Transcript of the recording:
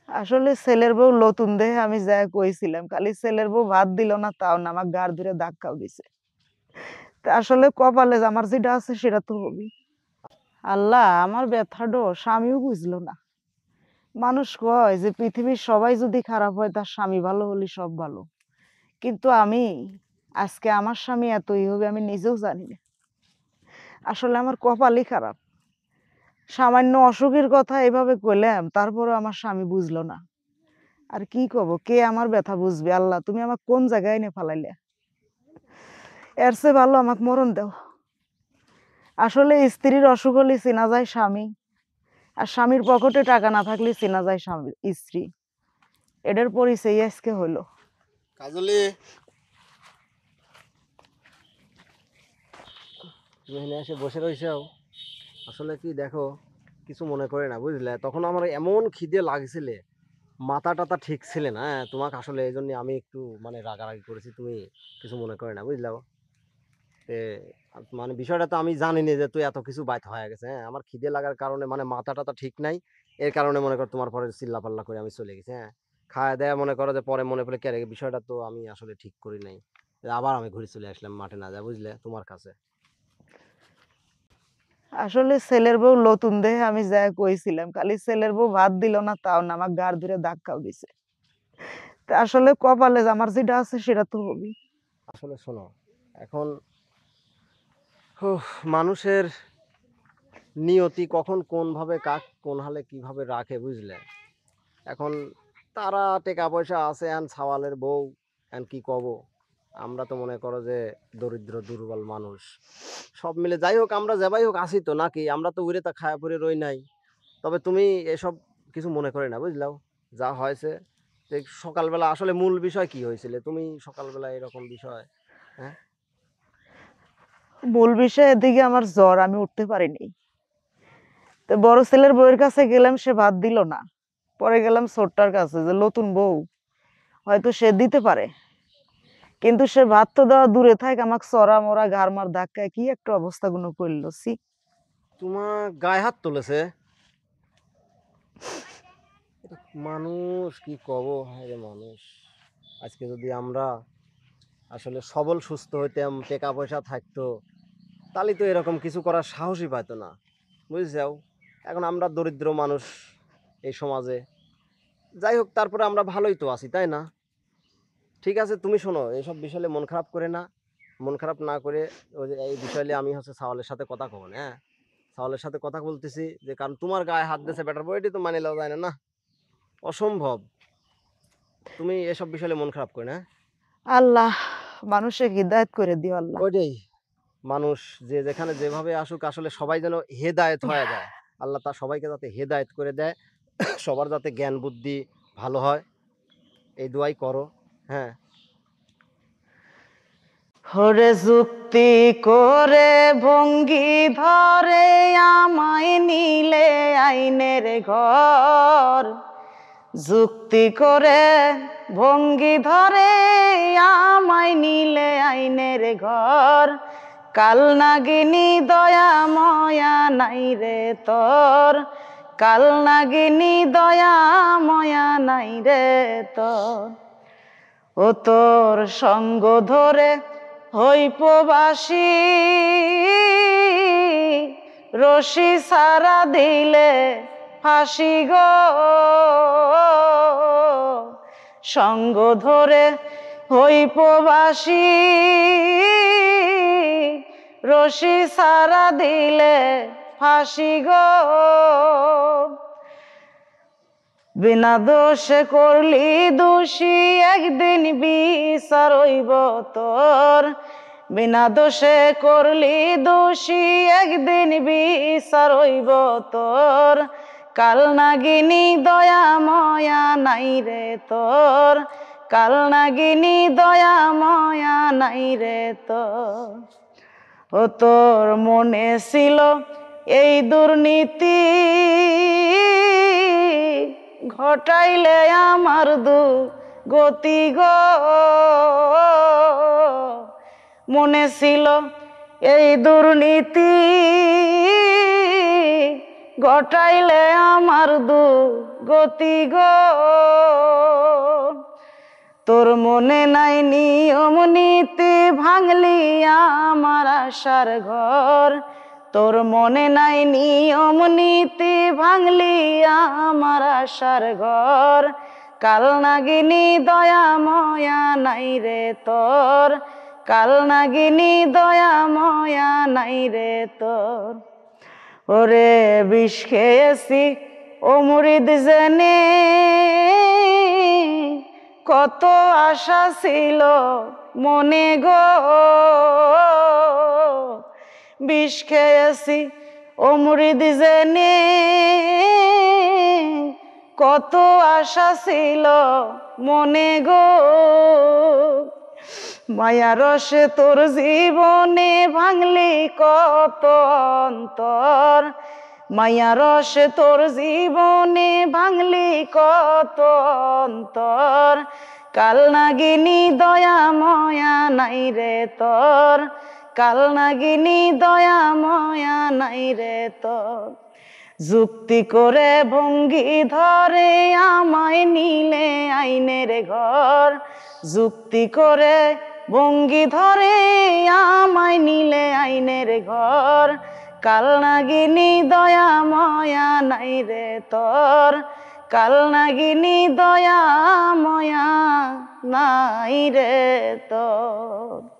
আসলে ছেলের বউ নতুন দেহে আমি যা কইছিলাম, খালি ছেলের বউ ভাত দিল না তাও না, আমার গাড় ধরে ধাক্কাও দিছে। তা আসলে কপালে যে আমার যেটা আছে সেটা তো হবেই। আল্লাহ, আমার ব্যথাটা স্বামীও বুঝলো না। মানুষ কয় যে পৃথিবীর সবাই যদি খারাপ হয় তার স্বামী ভালো হলে সব ভালো, কিন্তু আমি আজকে আমার স্বামী এতই হবে আমি নিজেও জানি না। আসলে আমার কপালই খারাপ। সামান্য অসুখের কথা এভাবে কইলাম, তারপরে আমার স্বামী বুঝলো না। আর কি কব, কে আমার ব্যথা বুঝবে? আল্লাহ, তুমি আমাকে কোন জায়গায় এনে ফালাইলে? এর চেয়ে ভালো আমাকে মরণ দাও। আসলে স্ত্রীর অসুখ হলে চেনা যায় স্বামী, আর স্বামীর পকেটে টাকা না থাকলে চেনা যায় স্বামী স্ত্রী। এটার পরিচয় আজকে হলো। কাজলি, তুমি এখানে এসে বসে রয়েছো। আসলে কি দেখো, কিছু মনে করে না বুঝলে, তখন আমার এমন খিদে লাগছিলে, মাথা টাথা ঠিক ছিলে না। হ্যাঁ, তোমাকে আসলে এই জন্য আমি একটু মানে রাগারাগি করেছি, তুমি কিছু মনে করে না বুঝলাও। তে মানে বিষয়টা তো আমি জানিনি যে তুই এত কিছু বাইত হয়ে গেছে। হ্যাঁ, আমার খিদে লাগার কারণে মানে মাথা টাথা ঠিক নাই, এর কারণে মনে কর তোমার পরে চিল্লা পাল্লা করে আমি চলে গেছি। হ্যাঁ, খাওয়া দেয়া মনে করো যে পরে মনে পড়ে কে রে, বিষয়টা তো আমি আসলে ঠিক করি নাই। আবার আমি ঘুরে চলে আসলাম মাঠে না যা বুঝলে তোমার কাছে। আসলে ছেলের বউ নতুন দেহে আমি যা কইছিলাম, খালি ছেলের বউ ভাত দিল না তাও না, আমার গাড় ধরে ধাক্কাও দিছে। তা আসলে কপালে যে আমার যেটা আছে সেটা তো হবেই। আসলে শোনো, এখন মানুষের নিয়তি কখন কোন ভাবে কাক কোন হালে কিভাবে রাখে বুঝলে। এখন তারা টাকা পয়সা আছে এন ছাওয়ালের বউ, এন কি কব। আমরা তো মনে করো যে দরিদ্র দুর্বল মানুষ, সব মিলে যাই হোক আমরা যাবাই হোক আসি তো নাকি, আমরা তো উড়ে তা খায়া পরে রই নাই। তবে তুমি এসব কিছু মনে করে না বুঝলাও, যা হয়েছে। যে সকালবেলা আসলে মূল বিষয় কি হয়েছিল, তুমি সকালবেলা এরকম বিষয়। হ্যাঁ, মূল বিষয়ের দিকে আমার জ্বর, আমি উঠতে পারিনি। তো বড় ছেলের বউয়ের কাছে গেলাম, সে ভাত দিল না। পরে গেলাম ছোটটার কাছে, যে নতুন বউ হয়তো সে দিতে পারে, কিন্তু সে ভাত তো দেওয়া দূরে থাক, আমাকে চড়া মরা ঘাড় মার ধাক্কায় কি একটা অবস্থা গুলো করলো, সি। তোমার গায়ে হাত তুলেছে। এটা মানুষ কি কব, হায় রে মানুষ। আজকে যদি আমরা আসলে সবল সুস্থ হইতাম, টাকা পয়সা থাকতো, তাহলে তো এরকম কিছু করার সাহসই পাইতো না বুঝছাও। এখন আমরা দরিদ্র মানুষ এই সমাজে, যাই হোক তারপরে আমরা ভালোই তো আছি তাই না। ঠিক আছে, তুমি শোনো, এইসব বিষয়ে মন খারাপ করে না, মন খারাপ না করে ওই যে এই বিষয়ে আমি হচ্ছে সাওয়ালের সাথে কথা কব না। হ্যাঁ, সাওয়ালের সাথে কথা বলতেছি, যে কারণ তোমার গায়ে হাত দিয়েছে বেটার বইটি তো মানে লওয়া যায় না, না অসম্ভব। তুমি এসব বিষয়ে মন খারাপ করে না। আল্লাহ, মানুষকে হিদায়ত করে দিও আল্লাহ। ওইটাই, মানুষ যে যেখানে যেভাবে আসুক আসলে সবাই যেন হেদায়েত হয়ে যায়। আল্লাহ তার সবাইকে যাতে হেদায়েত করে দেয়, সবার যাতে জ্ঞান বুদ্ধি ভালো হয়, এই দোয়াই করো। হ্যাঁ, হরে যুক্তি করে ভঙ্গি ধরে আমায় নিলে আইনের ঘর, যুক্তি করে ভঙ্গি ধরে আমায় নিলে আইনের ঘর, কাল নাগিনী দয়া ময়া নাই রে তোর, কাল নাগিনী দয়া ময়া নাই রে তোর। ও তোর সঙ্গ ধরে হই প্রবাসী, রশি সারা দিলে ফাঁসি গো, সঙ্গ ধরে হই প্রবাসী, রশি সারা দিলে ফাঁসি গো। বিনা দোষে করলি দোষী, একদিন বিচার হইব তোর, বিনা দোষে করলি দোষী, একদিন বিচার হইব তোর, কাল নাগিনী দয়া ময়া নাই রে তোর, কাল নাগিনী দয়া ময়া নাই রে তোর। ও তোর মনে ছিল এই দুর্নীতি, ঘটাইলে আমার গতি গো, মনে ছিল এই দুর্নীতি, ঘটাইলে আমার দুর্গতি গো। তোর মনে নাই নিয়ম নীতি ভাঙলি আমার আশার ঘর। তোর মনে নাই নিয়ম নীতি ভাঙলি আমার আশার ঘর। কাল নাগিনী দয়া ময়া নাই রে তোর। কাল নাগিনী দয়া ময়া নাই রে তোর। ওরে বিষ খেয়েছি অমৃত জেনে, কত আশা ছিল মনে গো। বিষ খেয়েছি অমৃত জেনে, কত আশা ছিল মনে গো। মায়া রসে তোর জীবনে ভাঙলি কত অন্তর। মায়া রসে তোর জীবনে ভাঙলি কত অন্তর। কাল নাগিনী দয়া ময়া নাই রে তোর। কাল নাগিনী দয়া ময়া নাই রে তোর। যুক্তি করে ভঙ্গি ধরে আমায় নিলে আইনের ঘর। যুক্তি করে ভঙ্গি ধরে আমায় নিলে আইনের ঘর। কাল নাগিনী দয়া ময়া নাই রে তোর। কাল নাগিনী দয়া ময়া নাই রে তোর।